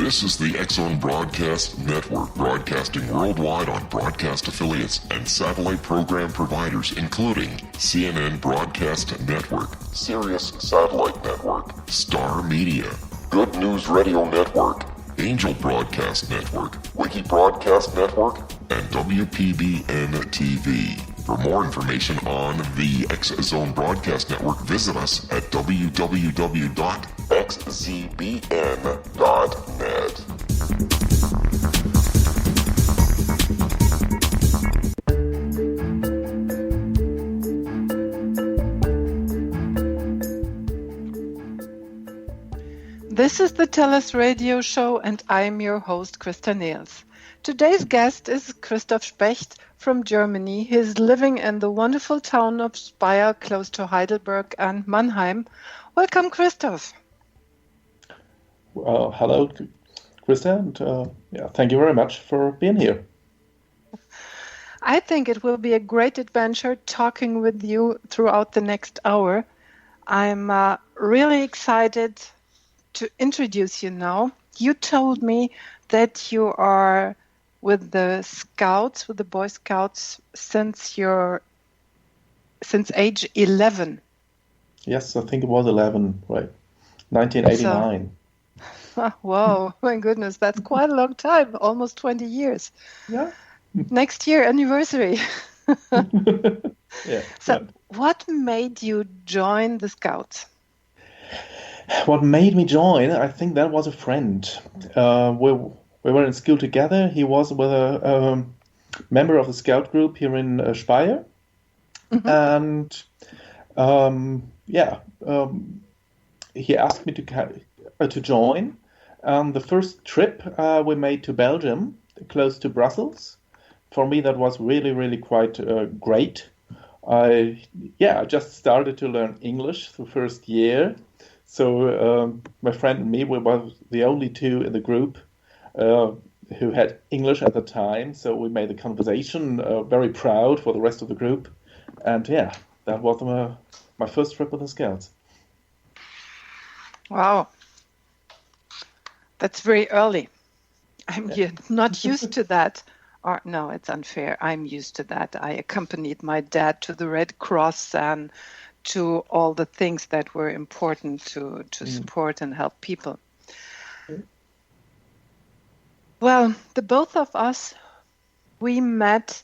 This is the X-Zone Broadcast Network, broadcasting worldwide on broadcast affiliates and satellite program providers, including CNN Broadcast Network, Sirius Satellite Network, Star Media, Good News Radio Network, Angel Broadcast Network, Wiki Broadcast Network, and WPBN TV. For more information on the X-Zone Broadcast Network, visit us at www.xzbn.net. This is the TURS radio show, and I'm your host, Christof. Today's guest is Christof Specht from Germany. He's living in the wonderful town of Speyer, close to Heidelberg and Mannheim. Welcome, Christof. Hello, Krista, and thank you very much for being here. I think it will be a great adventure talking with you throughout the next hour. I'm really excited to introduce you now. You told me that you are with the Scouts, with the Boy Scouts, since age 11. Yes, I think it was 11, right? 1989. Wow, my goodness, that's quite a long time, almost 20 years. Yeah. Next year, anniversary. Yeah. So, what made you join the Scouts? What made me join, I think that was a friend. We were in school together. He was with a member of the Scout group here in Speyer. Mm-hmm. And he asked me to join. The first trip we made to Belgium, close to Brussels. For me, that was really, really quite great. I just started to learn English the first year. So my friend and me, we were the only two in the group who had English at the time. So we made the conversation very proud for the rest of the group. And that was my first trip with the Scouts. Wow. That's very early. I'm not used to that. Or no, it's unfair. I'm used to that. I accompanied my dad to the Red Cross and to all the things that were important to support and help people. Well, the both of us, we met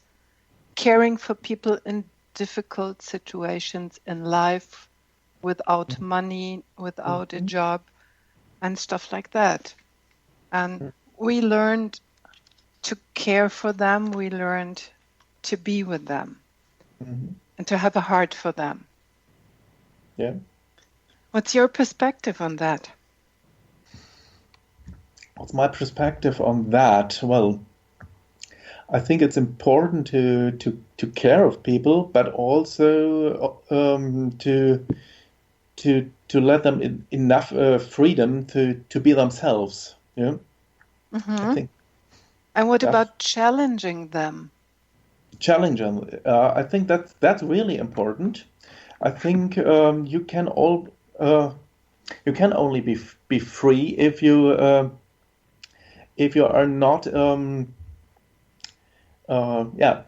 caring for people in difficult situations in life, without money, without a job, and stuff like that. And we learned to care for them. We learned to be with them and to have a heart for them. Yeah. What's your perspective on that? What's my perspective on that? Well, I think it's important to care of people, but also to let them enough freedom to be themselves. Yeah. Mm-hmm. I think. And what about challenging them? Challenge them. I think that's really important. I think you can only be free if you are not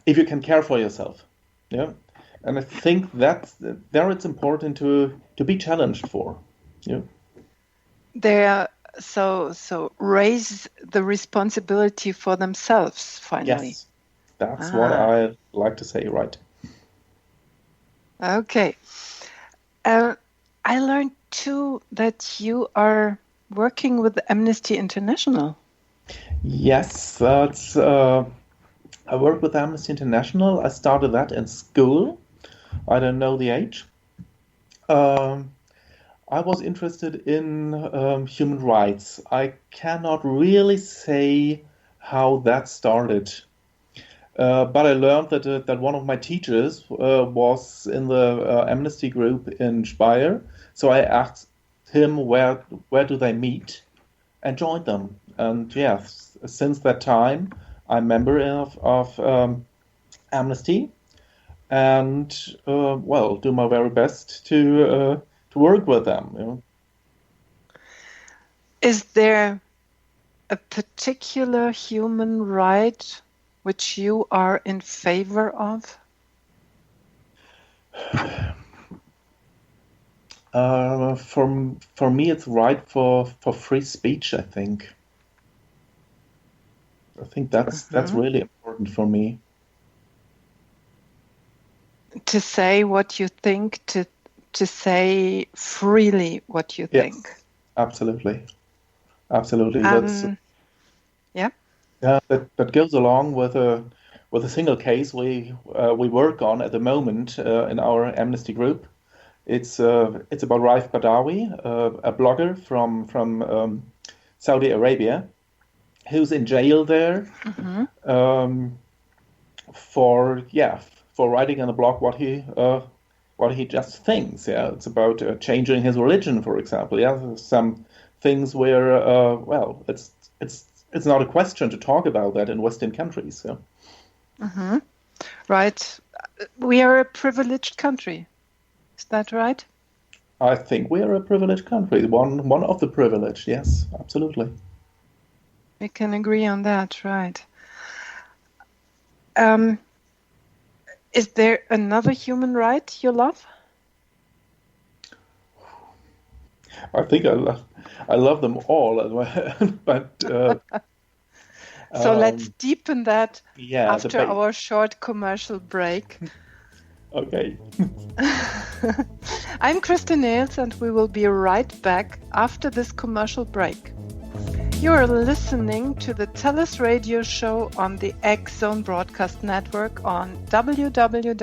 if you can care for yourself. Yeah. And I think that's it's important to be challenged for. Yeah. So raise the responsibility for themselves, finally. Yes, that's what I like to say, right. Okay. I learned, too, that you are working with Amnesty International. Yes, that's. I work with Amnesty International. I started that in school. I don't know the age. I was interested in human rights. I cannot really say how that started, but I learned that one of my teachers was in the Amnesty group in Speyer. So I asked him where do they meet, and joined them. And since that time, I'm a member of Amnesty, and do my very best to work with them. Is there a particular human right which you are in favor of? For me, it's right for free speech, I think. I think that's really important for me. To say what you think, to say freely what you think. Absolutely. Absolutely. Yeah. That goes along with a single case we work on at the moment in our Amnesty group. It's about Raif Badawi, a blogger from Saudi Arabia, who's in jail there for writing on the blog what he just thinks. Yeah, it's about changing his religion, for example. Yeah, there's some things where it's not a question to talk about that in Western countries. Yeah. Right. We are a privileged country. Is that right? I think we are a privileged country. One of the privileged. Yes, absolutely. We can agree on that, right? Is there another human right you love? I think I love them all, but so let's deepen that after debate. our short commercial break. Okay. I'm Krista Nails, and we will be right back after this commercial break. You are listening to the TURS radio show on the X Zone Broadcast Network on www.xzbn.net.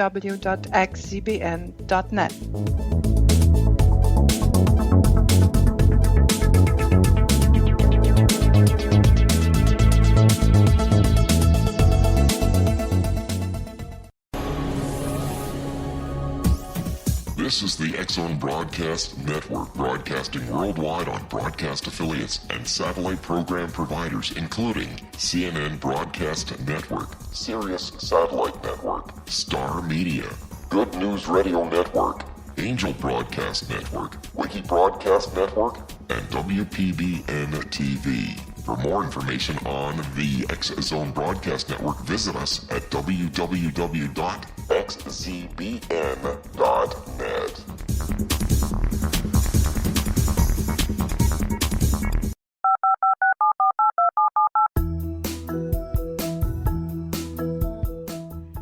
This is the X Zone Broadcast Network, broadcasting worldwide on broadcast affiliates and satellite program providers, including CNN Broadcast Network, Sirius Satellite Network, Star Media, Good News Radio Network, Angel Broadcast Network, Wiki Broadcast Network, and WPBN TV. For more information on the X Zone Broadcast Network, visit us at www.xzbn.net.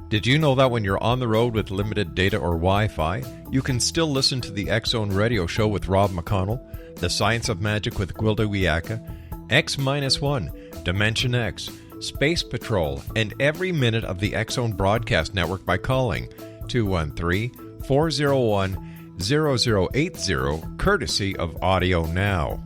Did you know that when you're on the road with limited data or Wi-Fi, you can still listen to the X Zone Radio Show with Rob McConnell, The Science of Magic with Gwilda Wiyaka, X-1, Dimension X, Space Patrol, and every minute of the X Zone Broadcast Network by calling 213-401-0080, courtesy of Audio Now.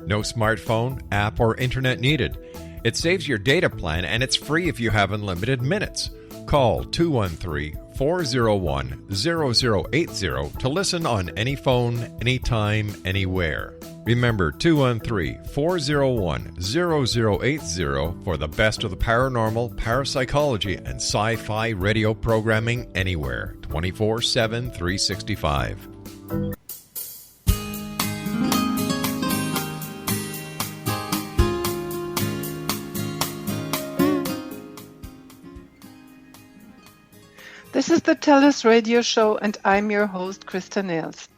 No smartphone, app, or internet needed. It saves your data plan, and it's free if you have unlimited minutes. Call 213-401-0080 to listen on any phone, anytime, anywhere. Remember 213-401-0080 for the best of the paranormal, parapsychology, and sci-fi radio programming anywhere, 24/7, 365. This is the TURS radio show, and I'm your host, Krista Nails.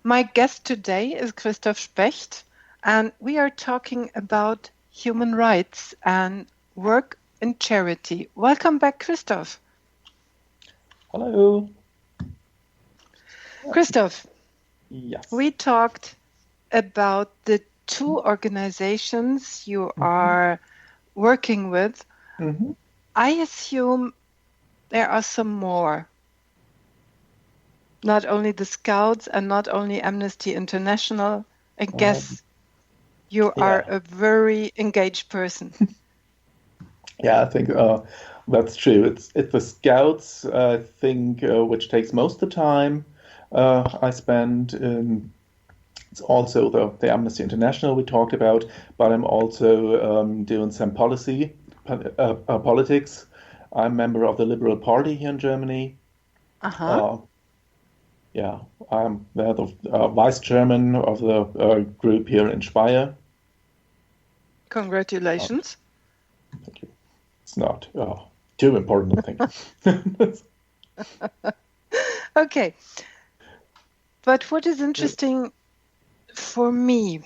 My guest today is Christof Specht, and we are talking about human rights and work in charity. Welcome back, Christof. Hello. Christof, Yes. we talked about the two organizations you are working with. I assume there are some more. Not only the Scouts and not only Amnesty International. I guess you are a very engaged person. Yeah, I think that's true. It's the Scouts, I think, which takes most of the time I spend. It's also the Amnesty International we talked about, but I'm also doing some politics. I'm a member of the Liberal Party here in Germany. I'm the vice chairman of the group here in Speyer. Congratulations. Thank you. It's not too important, I think. Okay. But what is interesting for me,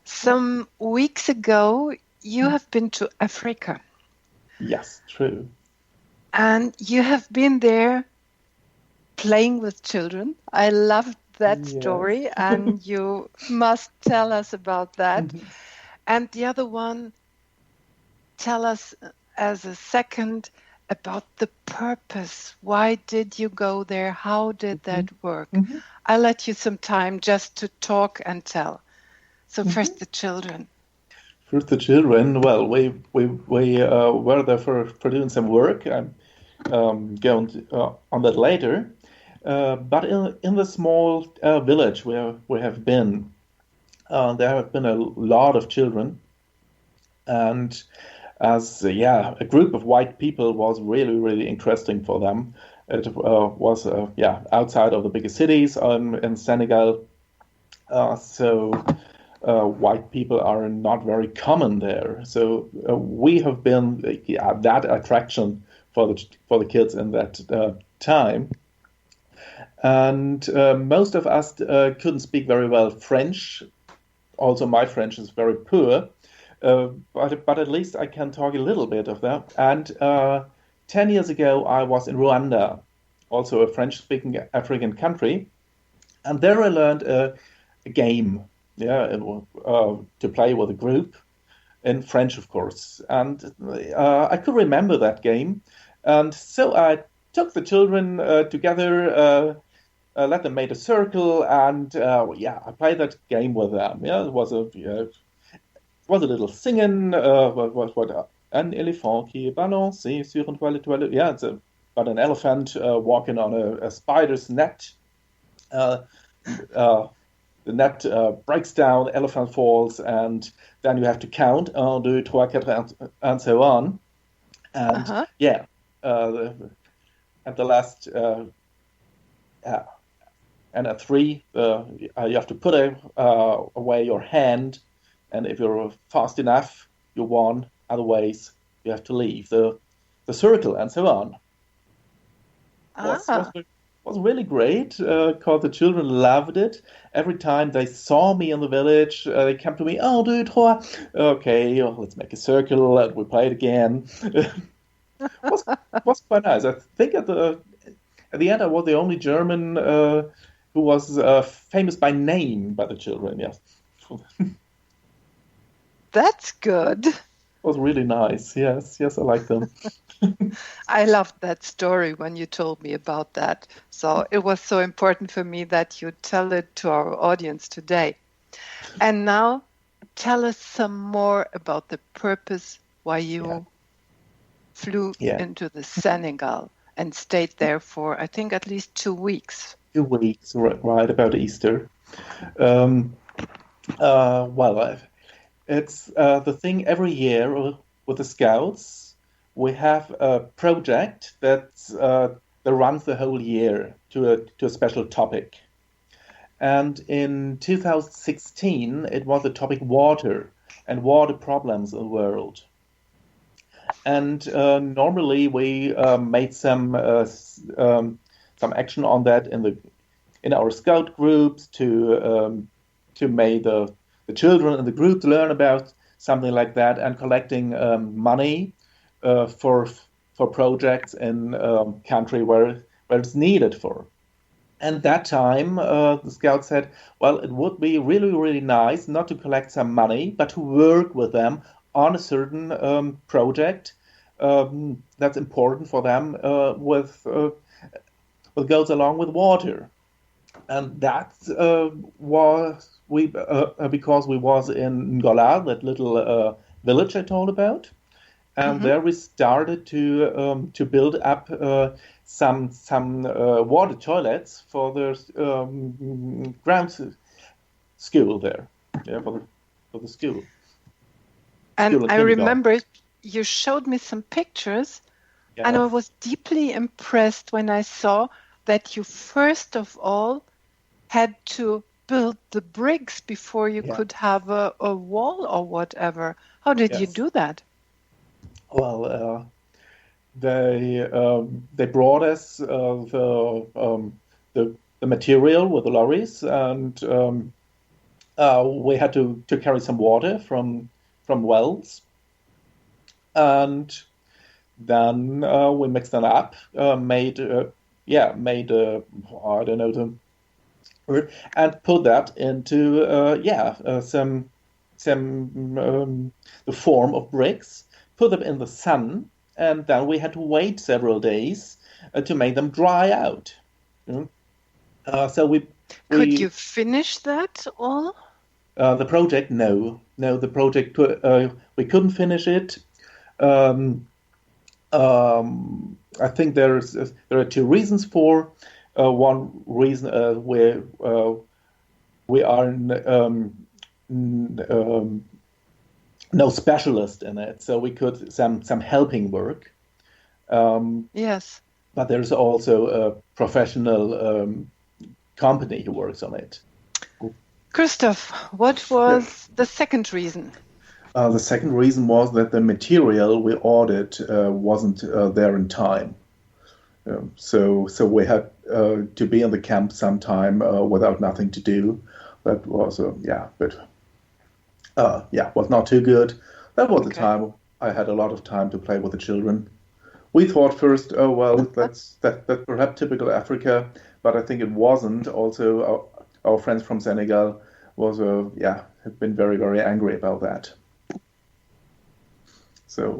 some weeks ago, you have been to Africa. Yes, true. And you have been there playing with children. I loved that story, and you must tell us about that. And the other one, tell us as a second about the purpose. Why did you go there? How did that work? I'll let you some time just to talk and tell. So first the children. First the children. Well, we were there for doing some work. I'm going on that later. But in the small village where we have been, there have been a lot of children, and as a group of white people was really interesting for them. It was outside of the bigger cities in Senegal, so white people are not very common there. So we have been that attraction for the kids in that time. And most of us couldn't speak very well French. Also, my French is very poor. But at least I can talk a little bit of that. And 10 years ago, I was in Rwanda, also a French-speaking African country. And there I learned a game, to play with a group in French, of course. And I could remember that game. And so I took the children together, let them make a circle, and I played that game with them. Yeah, it was a little singing. What un éléphant qui est balancé sur une toile. Yeah, it's about an elephant walking on a spider's net. The net breaks down, elephant falls, and then you have to count 1, 2, 3, 4, and so on. And at the last and at 3, you have to put away your hand, and if you're fast enough, you won. Otherwise, you have to leave the circle, and so on. Was really great, because the children loved it. Every time they saw me in the village, they came to me, 1, 2, 3. Okay, let's make a circle, and we play it again. was quite nice. I think at the end, I was the only German who was famous by name by the children. Yes, that's good. It was really nice. Yes, I like them. I loved that story when you told me about that. So it was so important for me that you tell it to our audience today. And now, tell us some more about the purpose why you flew into the Senegal and stayed there for, I think, at least 2 weeks. 2 weeks, right about Easter. It's the thing every year with the Scouts. We have a project that runs the whole year to a special topic. And in 2016, it was the topic water and water problems in the world. And normally we made some action on that in our scout groups to make the children in the group learn about something like that, and collecting money for projects in country where it's needed for. And that time, the Scouts said, well, it would be really nice not to collect some money, but to work with them on a certain project that's important for them with goes along with water. And that was because we was in Ngola, that little village I told about. And there we started to build up some water toilets for the ground school there, for the school. And I remember you showed me some pictures, and I was deeply impressed when I saw that you first of all had to build the bricks before you could have a wall or whatever. How did you do that? Well, they brought us the material with the lorries, and we had to carry some water from wells, and then we mixed them up, made I don't know the word, and put that into the form of bricks, put them in the sun, and then we had to wait several days to make them dry out. Could you finish that all? The project, no, the project we couldn't finish it. I think there are two reasons for. One reason we are no specialist in it, so we could some helping work. Yes, but there's also a professional company who works on it. Christof, what was the second reason? The second reason was that the material we ordered wasn't there in time. So we had to be in the camp sometime without nothing to do. That was was not too good. That was the time I had a lot of time to play with the children. We thought first, that's perhaps typical Africa, but I think it wasn't. Also, our friends from Senegal have been very, very angry about that. So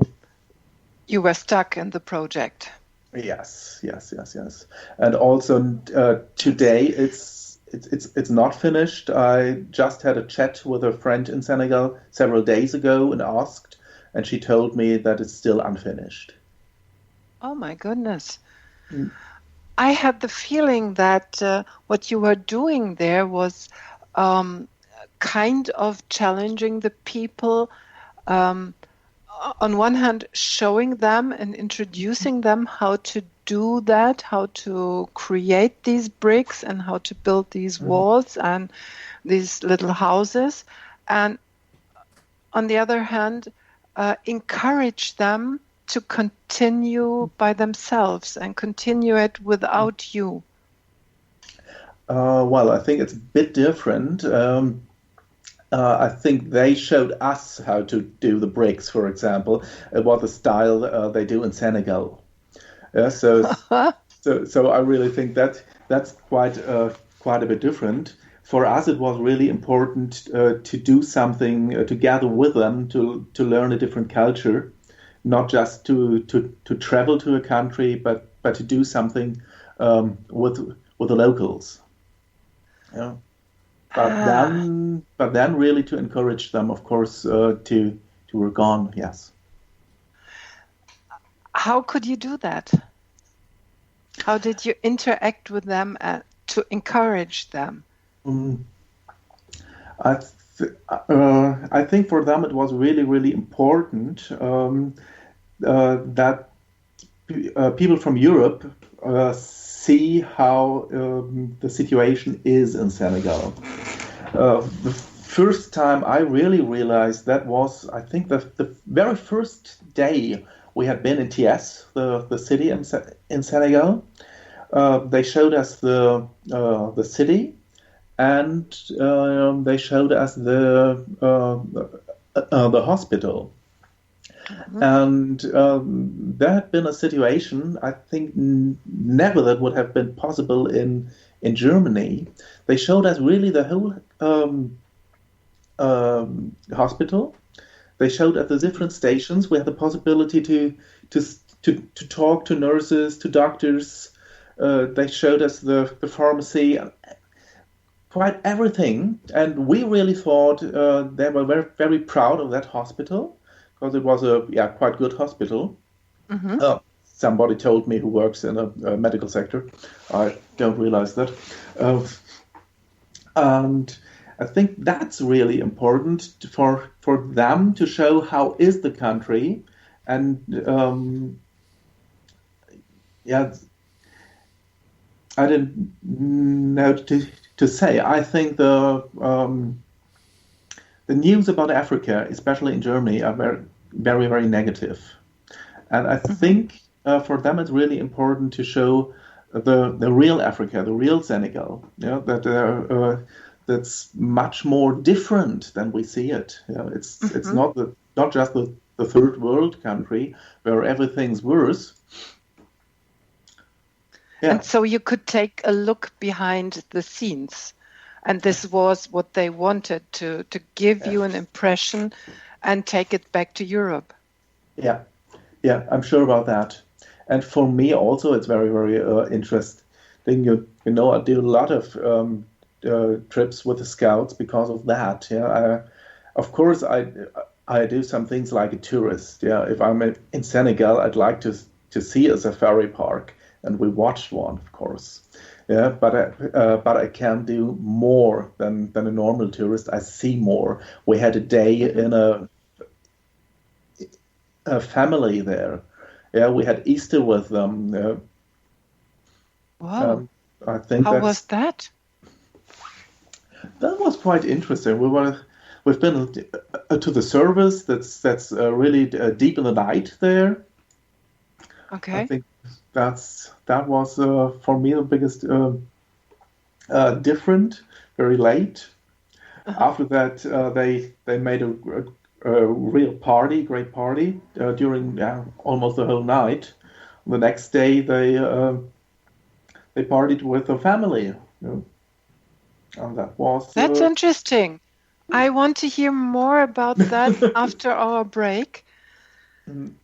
you were stuck in the project. Yes. And also today it's not finished. I just had a chat with a friend in Senegal several days ago and asked, and she told me that it's still unfinished. Oh my goodness. I had the feeling that what you were doing there was kind of challenging the people, on one hand showing them and introducing them how to do that, how to create these bricks and how to build these walls and these little houses, and on the other hand encourage them to continue by themselves and continue it without you. Well, I think it's a bit different. I think they showed us how to do the bricks, for example, what the style they do in Senegal. So I really think that's quite a bit different. For us, it was really important to do something together with them to learn a different culture, not just to travel to a country, but to do something with the locals. Yeah. But then really to encourage them, of course, to work on. Yes. How could you do that? How did you interact with them to encourage them? I think for them it was really, really important that people from Europe see how the situation is in Senegal. The first time I really realized that was, I think, the very first day we had been in TS, the city in Senegal. They showed us the city, and they showed us the hospital. Mm-hmm. And there had been a situation, I think never that would have been possible in Germany. They showed us really the whole hospital. They showed at the different stations. We had the possibility to talk to nurses, to doctors. They showed us the pharmacy, quite everything. And we really thought they were very, very proud of that hospital, because it was a quite good hospital. Mm-hmm. Somebody told me who works in a medical sector. I don't realize that. And I think that's really important for them to show how is the country. And I didn't know to to say. I think the news about Africa, especially in Germany, are very, very, very negative. And I think for them it's really important to show the real Africa, the real Senegal, that that's much more different than we see it. It's not just the third world country where everything's worse. Yeah. And so you could take a look behind the scenes. And this was what they wanted, to give you an impression and take it back to Europe. Yeah, I'm sure about that. And for me also, it's very, very interesting. You know, I do a lot of trips with the Scouts because of that. Yeah, of course, I do some things like a tourist. Yeah, if I'm in Senegal, I'd like to see a safari park, and we watched one, of course. Yeah, but I can do more than a normal tourist. I see more. We had a day in a family there. Yeah, we had Easter with them. Wow! I think how was that? That was quite interesting. We've been to the service that's really deep in the night there. Okay. I think that was for me the biggest different. Very late. After that, they made a real party, great party during almost the whole night. The next day, they partied with the family. And that's interesting. I want to hear more about that after our break. I'm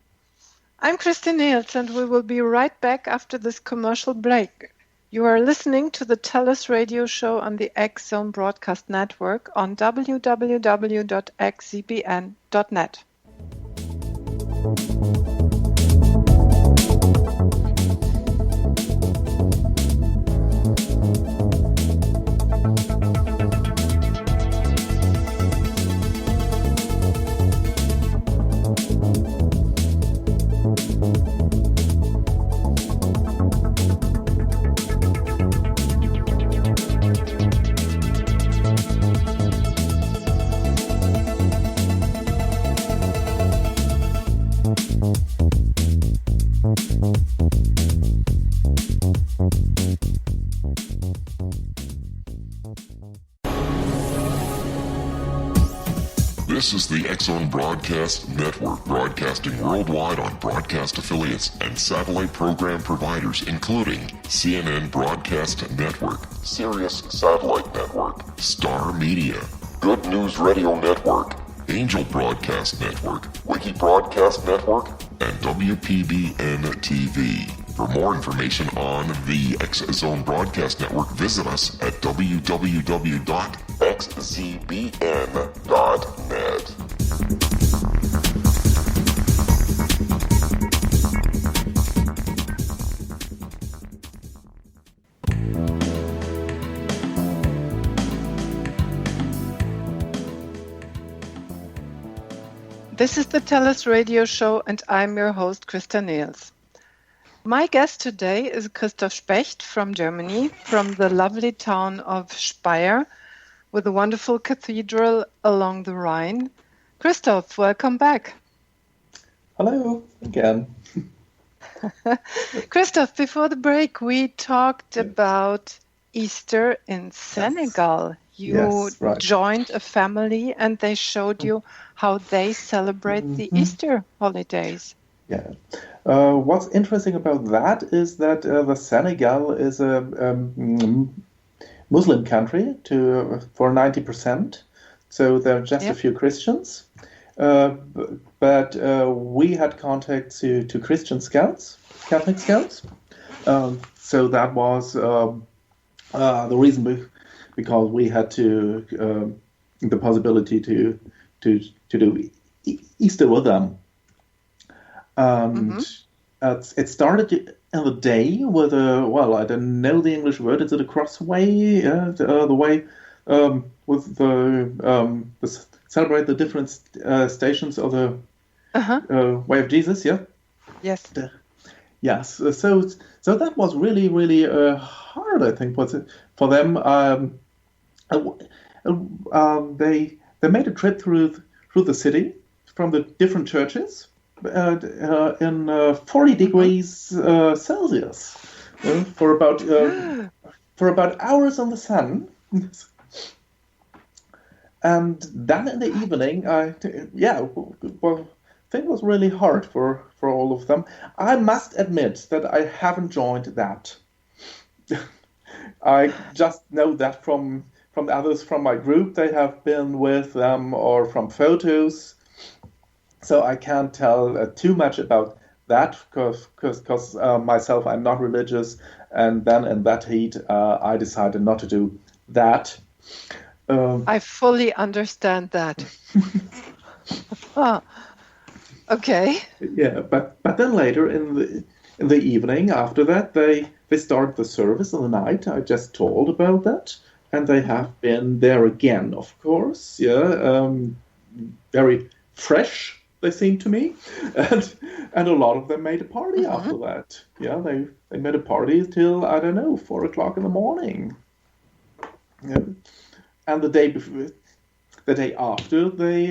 Christine Niels, and we will be right back after this commercial break. You are listening to the TURS radio show on the X-Zone Broadcast Network on www.xzbn.net. This is the X-Zone Broadcast Network, broadcasting worldwide on broadcast affiliates and satellite program providers, including CNN Broadcast Network, Sirius Satellite Network, Star Media, Good News Radio Network, Angel Broadcast Network, Wiki Broadcast Network, and WPBN TV. For more information on the X-Zone Broadcast Network, visit us at www.xzbn.net. This is the TURS radio show, and I'm your host, Christa Niels. My guest today is Christof Specht from Germany, from the lovely town of Speyer, with a wonderful cathedral along the Rhine. Christof, welcome back. Hello again. Christof, before the break, we talked about Easter in Senegal. You joined a family and they showed you how they celebrate the Easter holidays. Yeah. What's interesting about that is that the Senegal is a Muslim country for 90%. So there are just a few Christians. But we had contact to Christian scouts, Catholic scouts. So that was the reason because we had the possibility to do Easter with them. And it started in the day with I don't know the English word. Is it a crossway? The way with the celebrate the different stations of the way of Jesus. Yeah. Yes. Yes. So that was really, really hard. I think for them. They made a trip through the city from the different churches in 40 degrees Celsius for about hours on the sun. And then in the evening, well, thing was really hard for all of them. I must admit that I haven't joined that. I just know that from others from my group they have been with them, or from photos. So I can't tell too much about that because myself, I'm not religious, and then in that heat I decided not to do that. I fully understand that. Oh, okay. Yeah, but then later in the evening after that they start the service in the night. I just told about that, and they have been there again, of course. Yeah, very fresh they seem to me, and a lot of them made a party after that. Yeah, they made a party till, I don't know, 4 o'clock in the morning. Yeah. And the day after they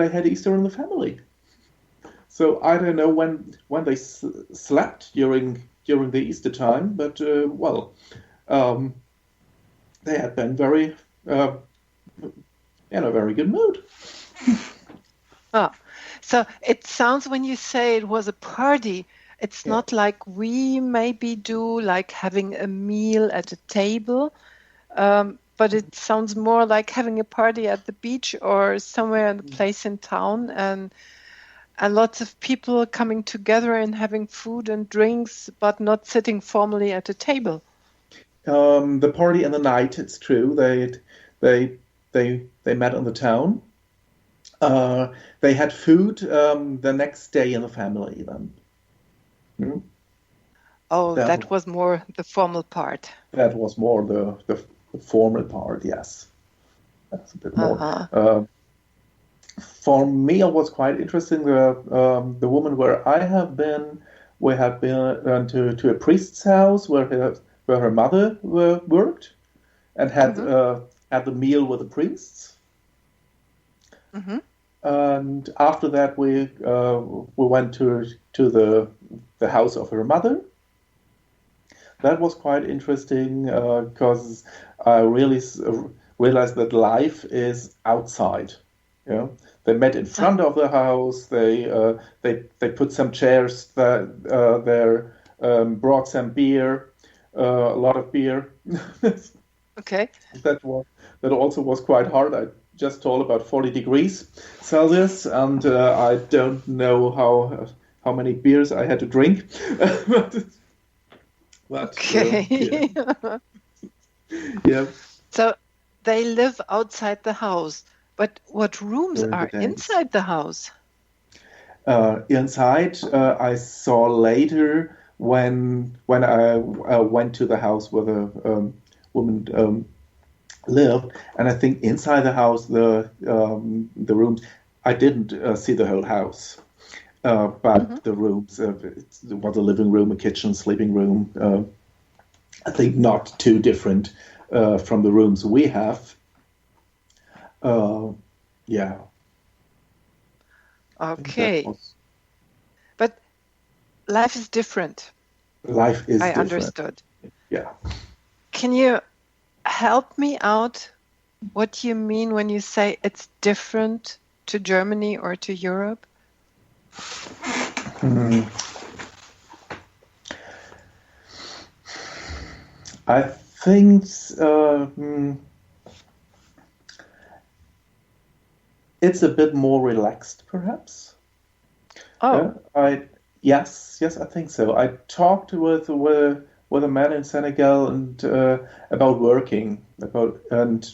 had Easter in the family. So I don't know when they slept during the Easter time, but they had been very in a very good mood. Oh, so it sounds, when you say it was a party, it's not like we maybe do, like having a meal at a table, but it sounds more like having a party at the beach or somewhere in a place in town, and lots of people coming together and having food and drinks, but not sitting formally at a table. The party in the night, it's true. They met in the town. They had food the next day in the family then. Mm. Oh, that was more the formal part. That was more the formal part, yes. That's a bit more. For me, it was quite interesting. The woman where I have been, we have been to a priest's house where her mother worked, and had the meal with the priests. Mm-hmm. And after that, we went to the house of her mother. That was quite interesting because I really realized that life is outside. You know, they met in front of the house. They put some chairs there, brought some beer, a lot of beer. Okay. That also was quite hard. I just told about 40 degrees Celsius, and I don't know how many beers I had to drink. But, okay. Yeah. So they live outside the house, but what rooms are inside the house? Inside, I saw later when I went to the house where the woman lived, and I think inside the house, the rooms, I didn't see the whole house, but the rooms, it was a living room, a kitchen, sleeping room. I think not too different from the rooms we have. Yeah. Okay. But life is different. Life is different. I understood. Yeah. Can you help me out what you mean when you say it's different to Germany or to Europe? I think it's a bit more relaxed, perhaps. Oh. Yes, I think so. I talked with a man in Senegal and about working, and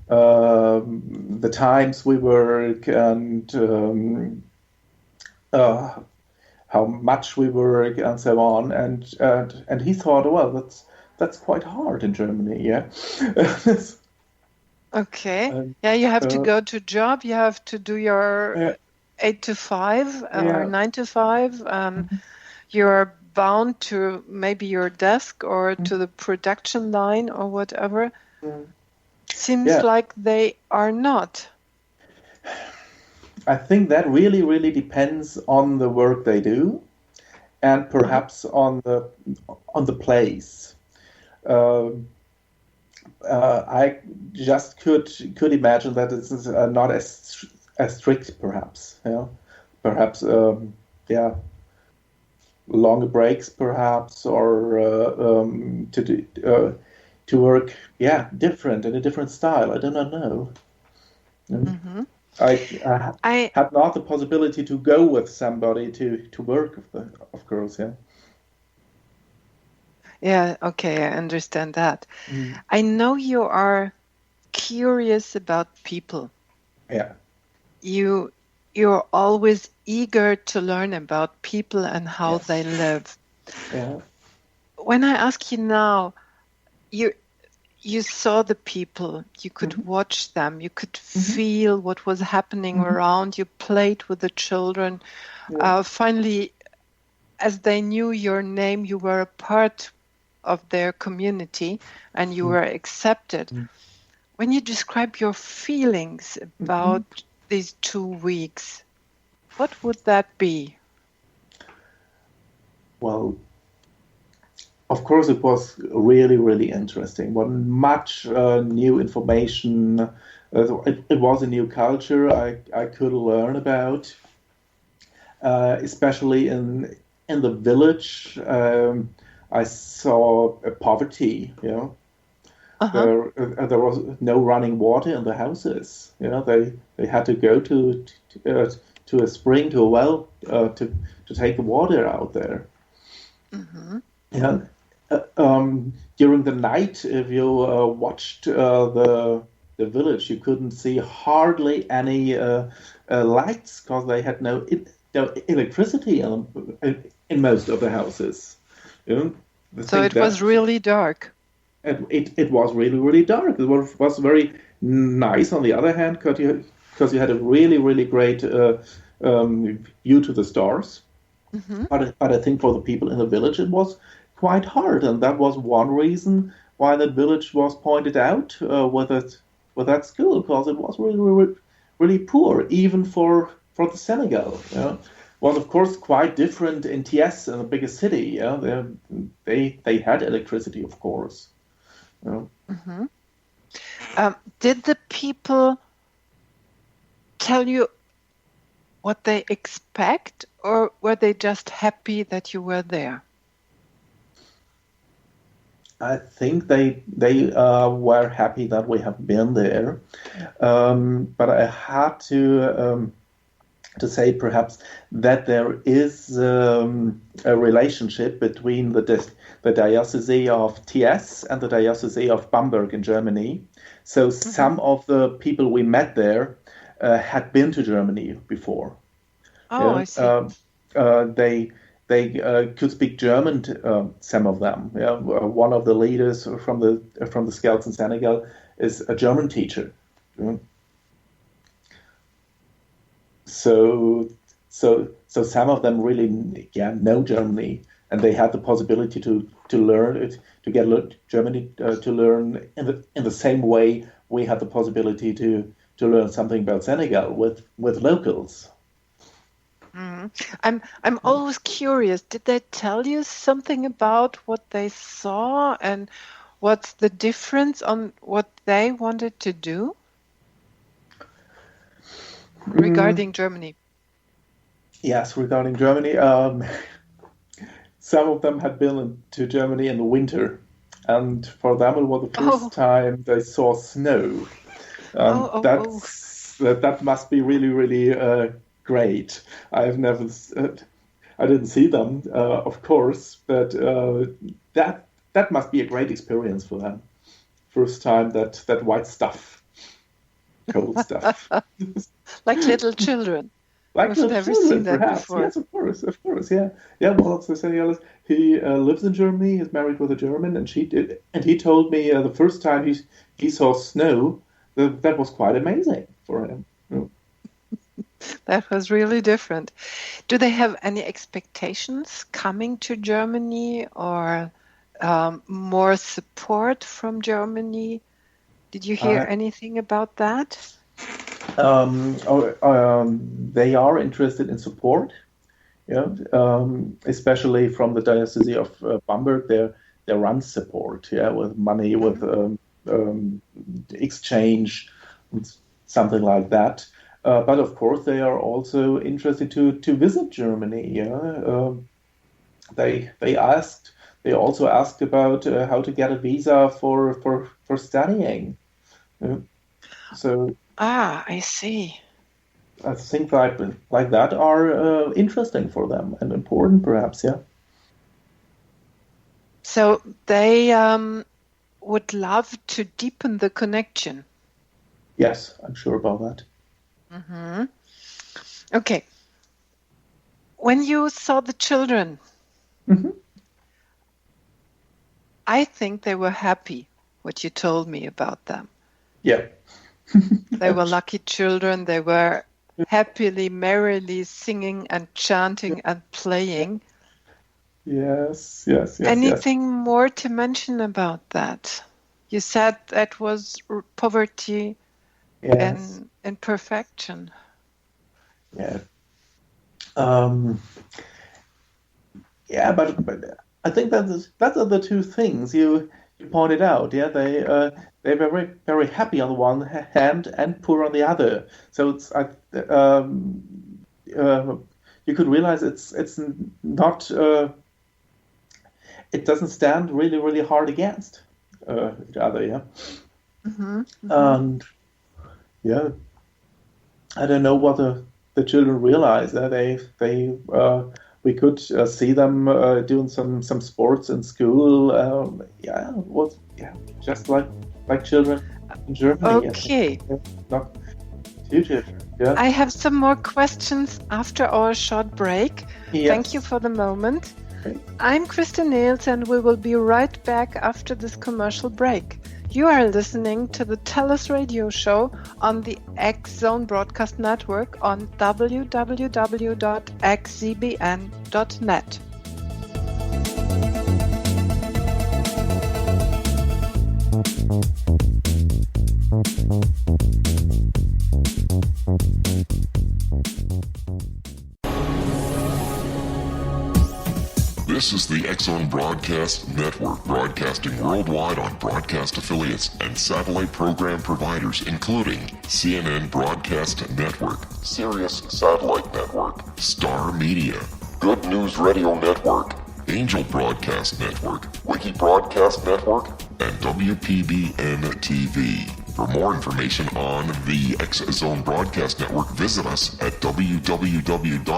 the times we work, and how much we work, and so on. And he thought, well, that's quite hard in Germany, yeah. Okay. You have to go to job. You have to do your 8 to 5 or 9 to 5. You're bound to maybe your desk or to the production line or whatever. Seems like they are not. I think that really, really depends on the work they do, and perhaps on the place. I just could imagine that this is not as strict, perhaps. Perhaps longer breaks, perhaps, or to work different in a different style. I do not know. I had not the possibility to go with somebody to work, of course. Yeah, okay, I understand that. I know you are curious about people. Yeah. You're always eager to learn about people and how they live. Yeah. When I ask you now, you saw the people, you could watch them, you could feel what was happening around, you played with the children. Finally, as they knew your name, you were a part of their community and you were accepted. When you describe your feelings about these 2 weeks, what would that be? Well, of course, it was really, really interesting. Much new information. It was a new culture I could learn about, especially in the village. I saw poverty. There was no running water in the houses. They had to go to a spring, to a well, to take the water out there. During the night, if you watched the village, you couldn't see hardly any lights because they had no electricity in most of the houses. So it was really dark. It was really, really dark. It was very nice on the other hand because you had a really, really great view to the stars. But I think for the people in the village it was quite hard, and that was one reason why that village was pointed out with that school, because it was really, really, really poor, even for the Senegal. Was of course quite different in TS, in the biggest city. They had electricity, of course. Did the people tell you what they expect, or were they just happy that you were there? I think they were happy that we have been there, but I had to say perhaps that there is a relationship between the diocese of TS and the diocese of Bamberg in Germany. So some of the people we met there had been to Germany before. I see. They could speak German. Some of them. One of the leaders from the Scouts in Senegal is a German teacher. So some of them really know Germany, and they had the possibility to learn it, to get Germany to learn in the same way we had the possibility to learn something about Senegal with locals. I'm always curious. Did they tell you something about what they saw and what's the difference on what they wanted to do regarding Germany? Yes, regarding Germany, some of them had been to Germany in the winter, and for them it was the first time they saw snow. That must be really, really great. I didn't see them, of course, but that must be a great experience for them. First time that white stuff, cold stuff, like little children. Like I've never seen that perhaps. before. Yes, of course, yeah. One of the Senegalese, he lives in Germany. He's married with a German, and he told me the first time he saw snow, that was quite amazing for him. That was really different. Do they have any expectations coming to Germany or more support from Germany? Did you hear anything about that? They are interested in support, yeah, especially from the Diocese of Bamberg. They run support, yeah, with money, with exchange, and something like that. But of course, they are also interested to visit Germany. Yeah, they also asked about how to get a visa for studying. Yeah. So I see. I think like that are interesting for them and important, perhaps. Yeah. So they would love to deepen the connection. Yes, I'm sure about that. Mm-hmm. Okay. When you saw the children, Mm-hmm. I think they were happy, what you told me about them. Yeah. They were lucky children. They were happily, merrily singing and chanting and playing. Yes. Anything more to mention about that? You said that was poverty Yes. and perfection. Yeah. Yeah, but I think that are the two things you pointed out. Yeah, they're very very happy on the one hand and poor on the other. So it's you could realize it's not it doesn't stand really really hard against each other. Yeah, Mm-hmm. Mm-hmm. and yeah, I don't know what the children realize that we could see them doing some sports in school. Just like children in Germany. Okay. Not too different. Yeah. I have some more questions after our short break. Yes. Thank you for the moment. Okay. I'm Krista Niels and we will be right back after this commercial break. You are listening to the TURS radio show on the X Zone Broadcast Network on www.xzbn.net. This is the X-Zone Broadcast Network, broadcasting worldwide on broadcast affiliates and satellite program providers, including CNN Broadcast Network, Sirius Satellite Network, Star Media, Good News Radio Network, Angel Broadcast Network, Wiki Broadcast Network, and WPBN TV. For more information on the X-Zone Broadcast Network, visit us at www.xzbn.net.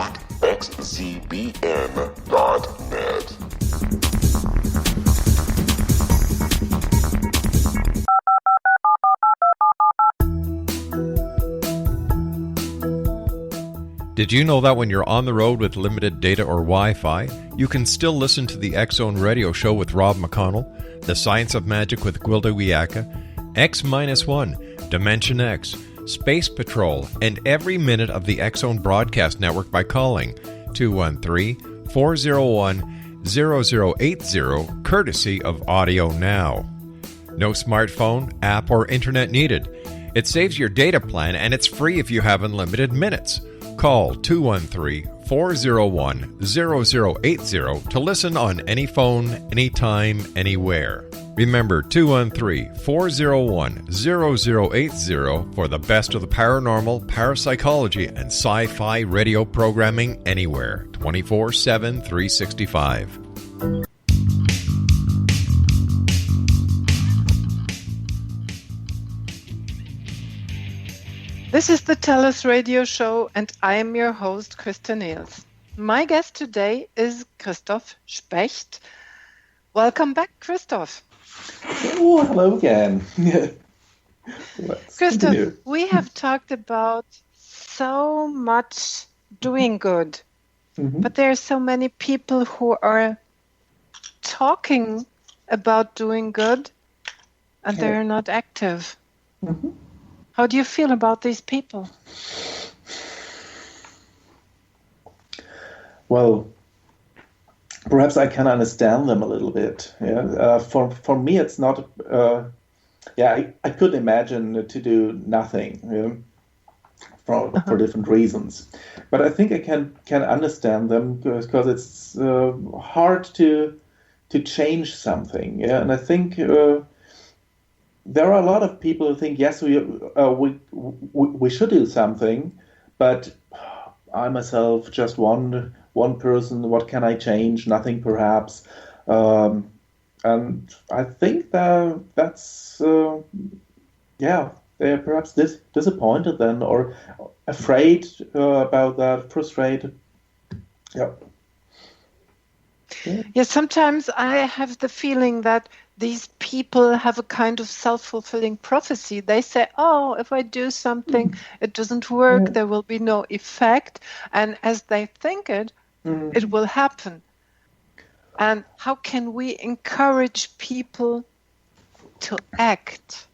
Did you know that when you're on the road with limited data or Wi-Fi, you can still listen to the X-Zone radio show with Rob McConnell, The Science of Magic with Gwilda Wiyaka, X-1, Dimension X, Space Patrol, and every minute of the X-Zone Broadcast Network by calling 213-401-0080, courtesy of Audio Now. No smartphone, app, or internet needed. It saves your data plan and it's free if you have unlimited minutes. Call 213-401-0080 to listen on any phone, anytime, anywhere. Remember 213-401-0080 for the best of the paranormal, parapsychology, and sci-fi radio programming anywhere, 24/7, 365. This is the TURS radio show and I am your host, Krista Niels. My guest today is Christof Specht. Welcome back, Christof. Oh, hello again. Christof, we have talked about so much doing good, but there are so many people who are talking about doing good and they're not active. How do you feel about these people? Well, perhaps I can understand them a little bit. Yeah, for me, it's not. I could imagine to do nothing. For different reasons, but I think I can understand them because it's hard to change something. Yeah, and I think there are a lot of people who think yes, we should do something, but I myself just one person. What can I change? Nothing, perhaps. And I think that's they're perhaps disappointed then, or afraid about that, frustrated. Yeah. Yeah, sometimes I have the feeling that these people have a kind of self-fulfilling prophecy. They say, oh, if I do something, it doesn't work, there will be no effect. And as they think it, it will happen. And how can we encourage people to act?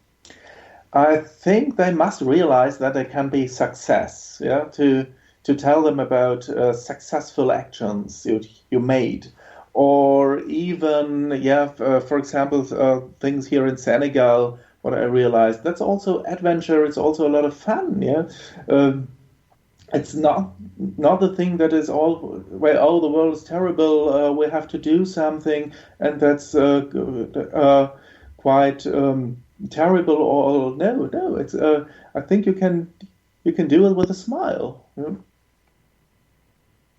I think they must realize that there can be success. Yeah, to tell them about successful actions you made, or even for example, things here in Senegal. What I realized, that's also adventure. It's also a lot of fun. Yeah, it's not the thing that is all where the world is terrible. We have to do something, and that's quite. Terrible or no, it's I think you can do it with a smile. Yeah?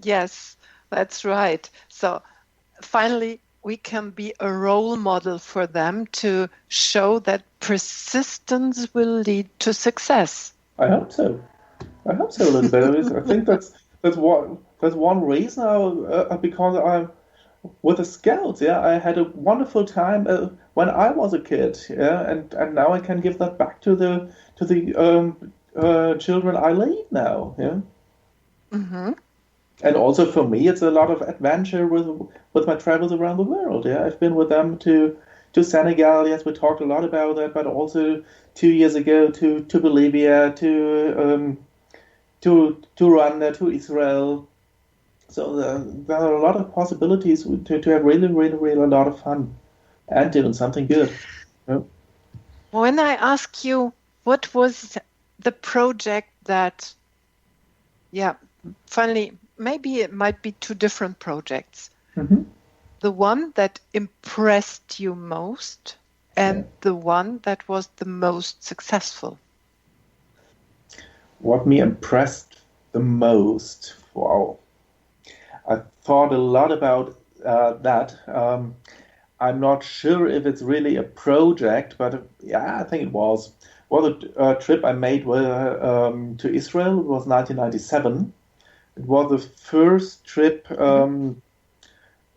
Yes, that's right. So finally we can be a role model for them to show that persistence will lead to success. I hope so a little bit. I think that's one reason because I'm with the Scouts. Yeah, I had a wonderful time when I was a kid. Yeah, and now I can give that back to the children I lead now. Yeah. Mm-hmm. And also for me, it's a lot of adventure with my travels around the world. Yeah, I've been with them to Senegal. Yes, we talked a lot about that, but also 2 years ago to Bolivia, to Rwanda, to Israel. So there are a lot of possibilities to have really, really, really a lot of fun and doing something good. Yeah. When I ask you what was the project that, finally, maybe it might be two different projects. Mm-hmm. The one that impressed you most and the one that was the most successful. What me impressed the most? Wow. I thought a lot about that. I'm not sure if it's really a project, but I think it was. Well, a trip I made to Israel. It was 1997. It was the first trip over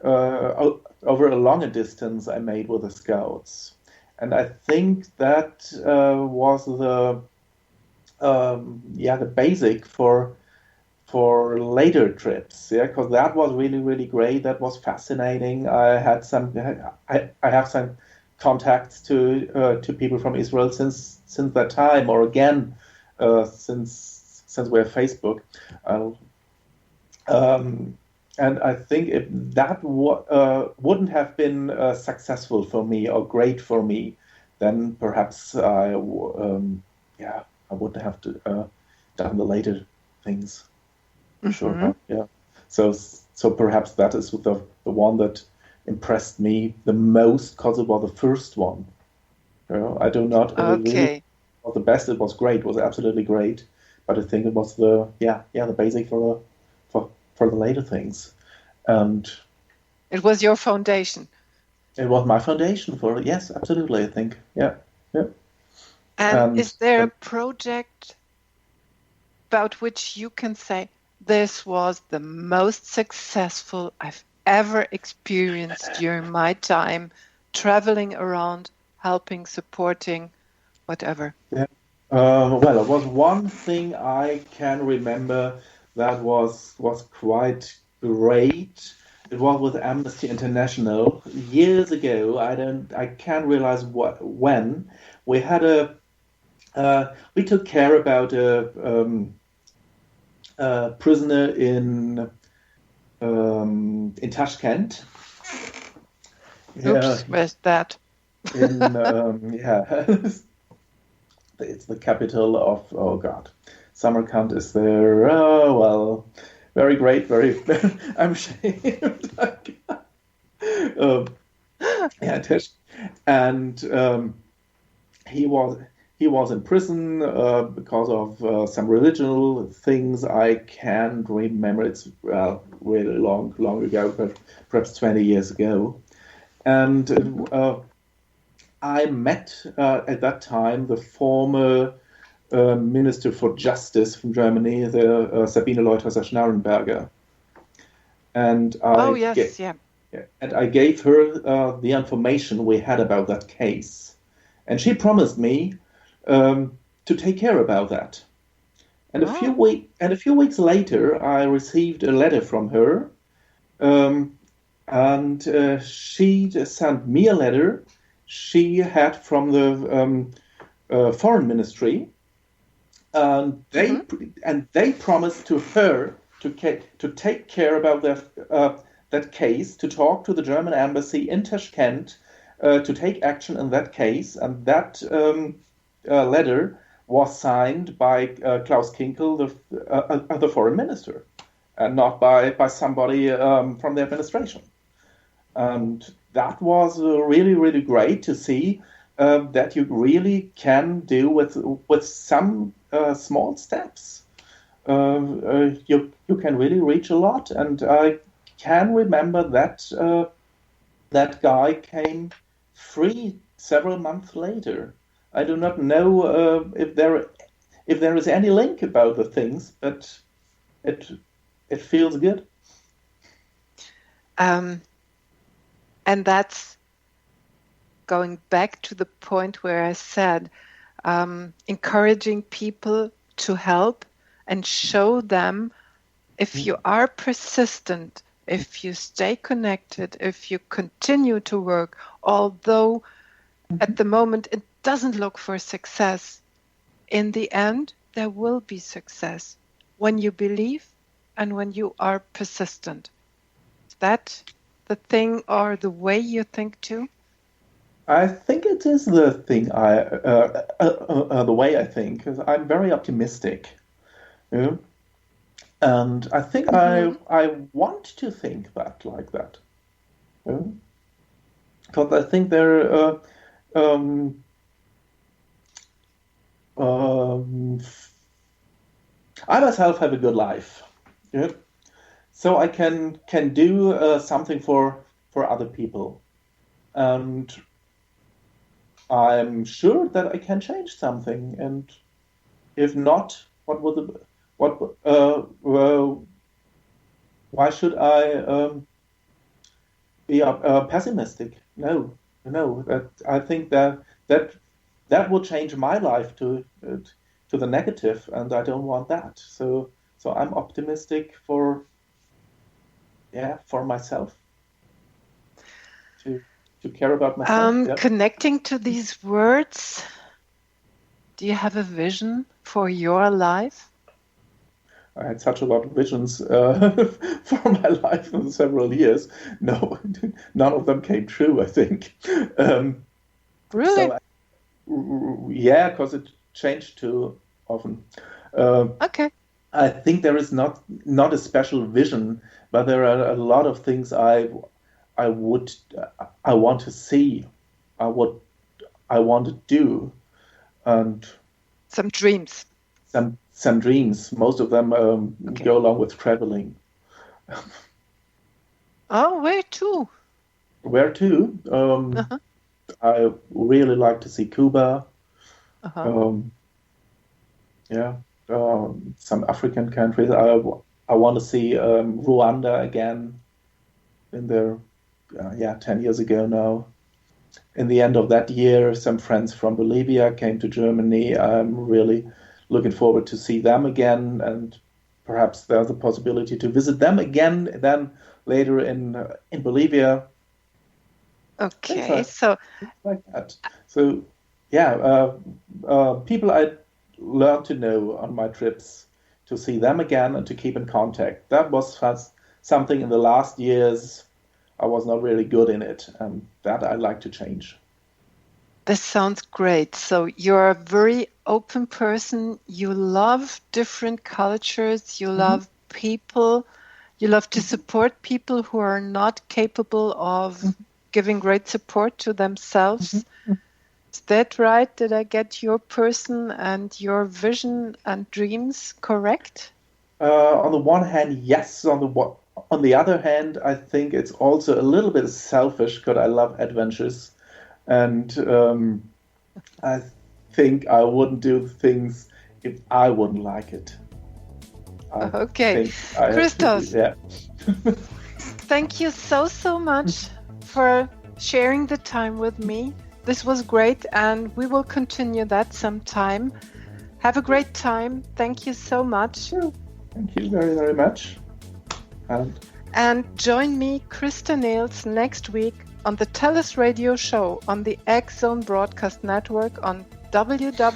a longer distance I made with the Scouts, and I think that was the basic for later trips, because that was really, really great. That was fascinating. I have some contacts to people from Israel since that time, or again since we have Facebook, and I think if that wouldn't have been successful for me or great for me, then perhaps I wouldn't have done the later things. Sure. Yeah. So perhaps that is the one that impressed me the most because it was the first one. I do not really was the best. It was great. It was absolutely great. But I think it was the basic for the later things, and it was your foundation. It was my foundation for it. Yes, absolutely. I think. Yeah. And is there a project about which you can say, this was the most successful I've ever experienced during my time traveling around, helping, supporting, whatever? Yeah. Well, it was one thing I can remember that was quite great. It was with Amnesty International years ago. I can't realize when. We had we took care about a prisoner in in Tashkent. Oops, where's that? Yeah, it's the capital of, oh God, Samarkand is there. Oh, well, very great, very, I'm ashamed. um, yeah, and he was in prison because of some religious things. I can't remember. It's really long ago, but perhaps 20 years ago. And I met at that time the former Minister for Justice from Germany, the Sabine Leutheusser-Schnarrenberger, and Oh, yes, yeah. I gave her the information we had about that case, and she promised me to take care about that. And a few weeks later, I received a letter from her, and she sent me a letter she had from the foreign ministry, and they promised to her to take care about that case, to talk to the German embassy in Tashkent, to take action in that case, and that letter was signed by Klaus Kinkel, the foreign minister, and not by somebody from the administration. And that was really, really great to see that you really can do with some small steps. You can really reach a lot, and I can remember that that guy came free several months later. I do not know if there is any link about the things, but it feels good. And that's going back to the point where I said, encouraging people to help and show them, if you are persistent, if you stay connected, if you continue to work, although at the moment it doesn't look for success, in the end there will be success when you believe and when you are persistent. Is that the thing or the way you think too? I think it is the thing the way I think, because I'm very optimistic, and I think I want to think that like that, because I think there. I myself have a good life, so I can do something for other people, and I'm sure that I can change something. And if not, why should I be pessimistic? No. I think that will change my life to the negative, and I don't want that. So I'm optimistic for myself, to care about myself. Connecting to these words, do you have a vision for your life? I had such a lot of visions for my life in several years. No, none of them came true, I think. Really? Yeah, because it changed too often. Okay. I think there is not a special vision, but there are a lot of things I want to see, I want to do, and some dreams. Some dreams. Most of them go along with traveling. Oh, where to? Where to? I really like to see Cuba. Some African countries. I want to see Rwanda again. Been there, 10 years ago now. In the end of that year, some friends from Bolivia came to Germany. I'm really looking forward to see them again, and perhaps there's a possibility to visit them again then later in Bolivia. Okay, so like that. So people I learned to know on my trips, to see them again and to keep in contact. That was something in the last years I was not really good in it, and that I'd like to change. This sounds great. So you're a very open person. You love different cultures. You love people. You love to support people who are not capable of giving great support to themselves. Is that right? Did I get your person and your vision and dreams correct? On the one hand, yes. On the other hand, I think it's also a little bit selfish because I love adventures, and I think I wouldn't do things if I wouldn't like it. Okay, Christof, yeah. Thank you so much for sharing the time with me. This was great, and we will continue that sometime. Have a great time. Thank you so much. Thank you very, very much. And join me, Krista Nails, next week on the TURS radio show on the X-Zone Broadcast Network on www.xzbn.net.